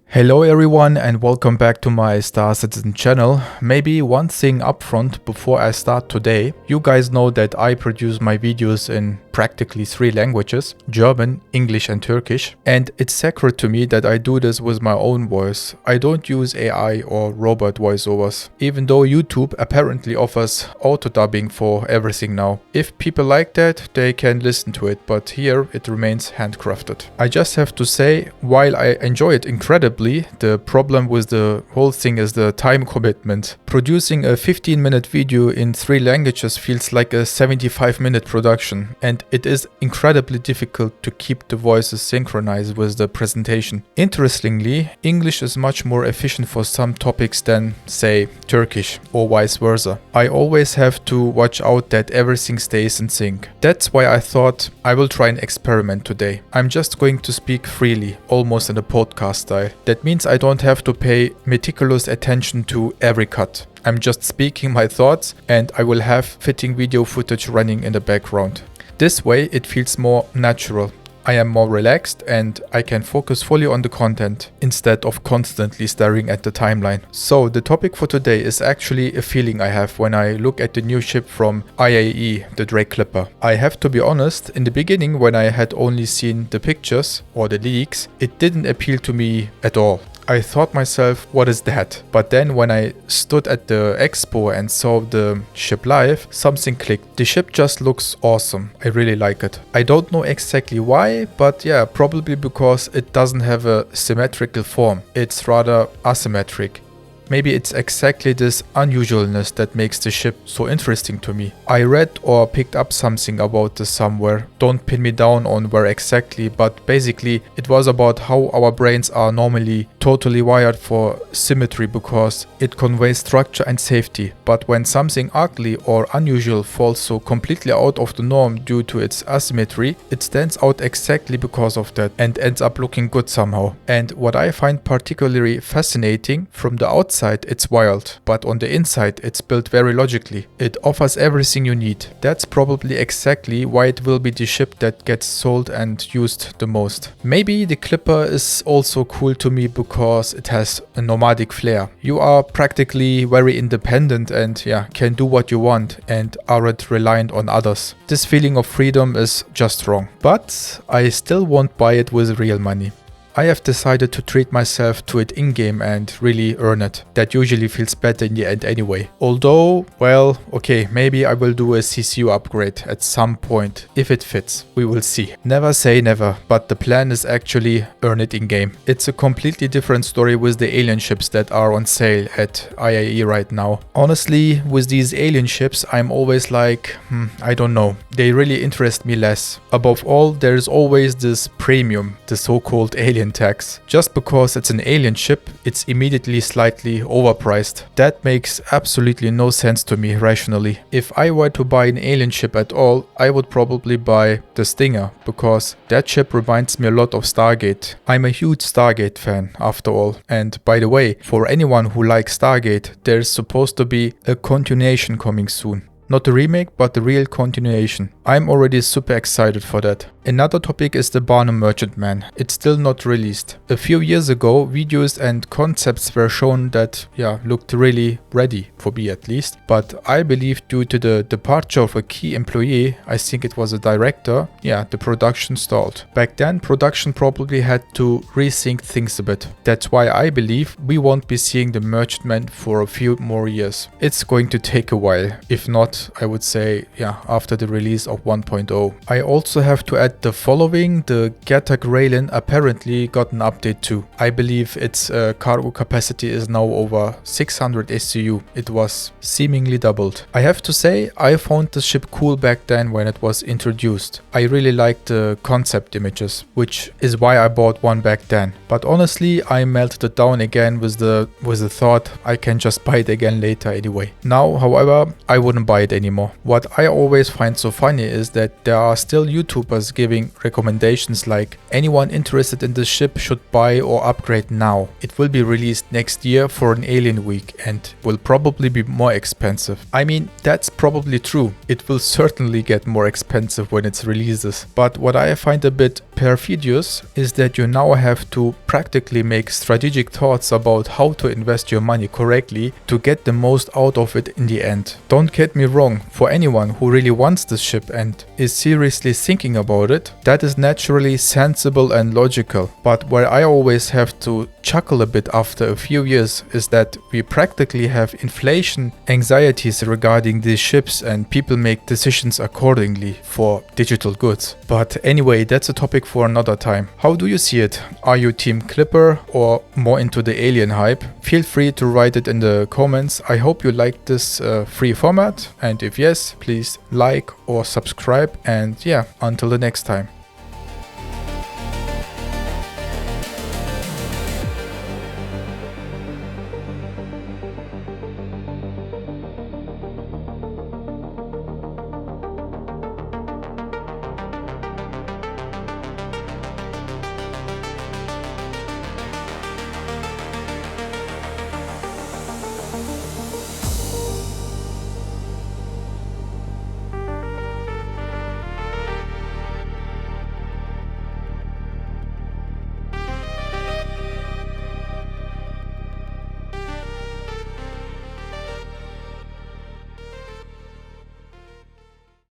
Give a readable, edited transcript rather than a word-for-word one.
Hello everyone and welcome back to my Star Citizen channel. Maybe one thing upfront before I start today. You guys know that I produce my videos in practically 3 languages, German, English and Turkish. And it's sacred to me that I do this with my own voice. I don't use AI or robot voiceovers, even though YouTube apparently offers auto-dubbing for everything now. If people like that, they can listen to it, but here it remains handcrafted. I just have to say, while I enjoy it incredibly, the problem with the whole thing is the time commitment. Producing a 15-minute video in 3 languages feels like a 75-minute production, and it is incredibly difficult to keep the voices synchronized with the presentation. Interestingly, English is much more efficient for some topics than, say, Turkish or vice versa. I always have to watch out that everything stays in sync. That's why I thought I will try an experiment today. I'm just going to speak freely, almost in a podcast style. That means I don't have to pay meticulous attention to every cut. I'm just speaking my thoughts and I will have fitting video footage running in the background. This way it feels more natural. I am more relaxed and I can focus fully on the content instead of constantly staring at the timeline. So the topic for today is actually a feeling I have when I look at the new ship from IAE, the Drake Clipper. I have to be honest, in the beginning when I had only seen the pictures or the leaks, it didn't appeal to me at all. I thought myself, what is that? But then when I stood at the expo and saw the ship live, something clicked. The ship just looks awesome. I really like it. I don't know exactly why, but yeah, probably because it doesn't have a symmetrical form. It's rather asymmetric. Maybe it's exactly this unusualness that makes the ship so interesting to me. I read or picked up something about this somewhere. Don't pin me down on where exactly, but basically it was about how our brains are normally totally wired for symmetry because it conveys structure and safety. But when something ugly or unusual falls so completely out of the norm due to its asymmetry, it stands out exactly because of that and ends up looking good somehow. And what I find particularly fascinating, from the outside it's wild, but on the inside it's built very logically. It offers everything you need. That's probably exactly why it will be the ship that gets sold and used the most. Maybe the Clipper is also cool to me because it has a nomadic flair. You are practically very independent and can do what you want and aren't reliant on others. This feeling of freedom is just wrong, but I still won't buy it with real money. I have decided to treat myself to it in-game and really earn it. That usually feels better in the end anyway. Although, well, okay, maybe I will do a CCU upgrade at some point, if it fits. We will see. Never say never, but the plan is actually earn it in-game. It's a completely different story with the alien ships that are on sale at IAE right now. Honestly, with these alien ships, I'm always like, I don't know. They really interest me less. Above all, there is always this premium, the so-called alien tax. Just because it's an alien ship, it's immediately slightly overpriced. That makes absolutely no sense to me rationally. If I were to buy an alien ship at all, I would probably buy the Stinger, because that ship reminds me a lot of Stargate. I'm a huge Stargate fan after all. And by the way, for anyone who likes Stargate, there's supposed to be a continuation coming soon. Not a remake, but the real continuation. I'm already super excited for that. Another topic is the Banu Merchantman. It's still not released. A few years ago, videos and concepts were shown that, looked really ready, for me at least. But I believe due to the departure of a key employee, I think it was a director, the production stalled. Back then, production probably had to rethink things a bit. That's why I believe we won't be seeing the Merchantman for a few more years. It's going to take a while. If not, I would say, after the release of 1.0. I also have to add the following. The Gatac Railen apparently got an update too. I believe its cargo capacity is now over 600 SCU. It was seemingly doubled. I have to say, I found the ship cool back then when it was introduced. I really liked the concept images, which is why I bought one back then. But honestly, I melted it down again with the thought I can just buy it again later anyway. Now, however, I wouldn't buy it anymore. What I always find so funny is that there are still YouTubers giving recommendations like anyone interested in this ship should buy or upgrade now. It will be released next year for an alien week and will probably be more expensive. I mean, that's probably true. It will certainly get more expensive when it releases. But what I find a bit perfidious is that you now have to practically make strategic thoughts about how to invest your money correctly to get the most out of it in the end. Don't get me wrong, for anyone who really wants this ship and is seriously thinking about it, that is naturally sensible and logical. But where I always have to chuckle a bit after a few years is that we practically have inflation anxieties regarding these ships and people make decisions accordingly for digital goods. But anyway, that's a topic for another time. How do you see it? Are you team Clipper or more into the alien hype? Feel free to write it in the comments. I hope you liked this free format, and if yes, please like or subscribe, and yeah, until the next time.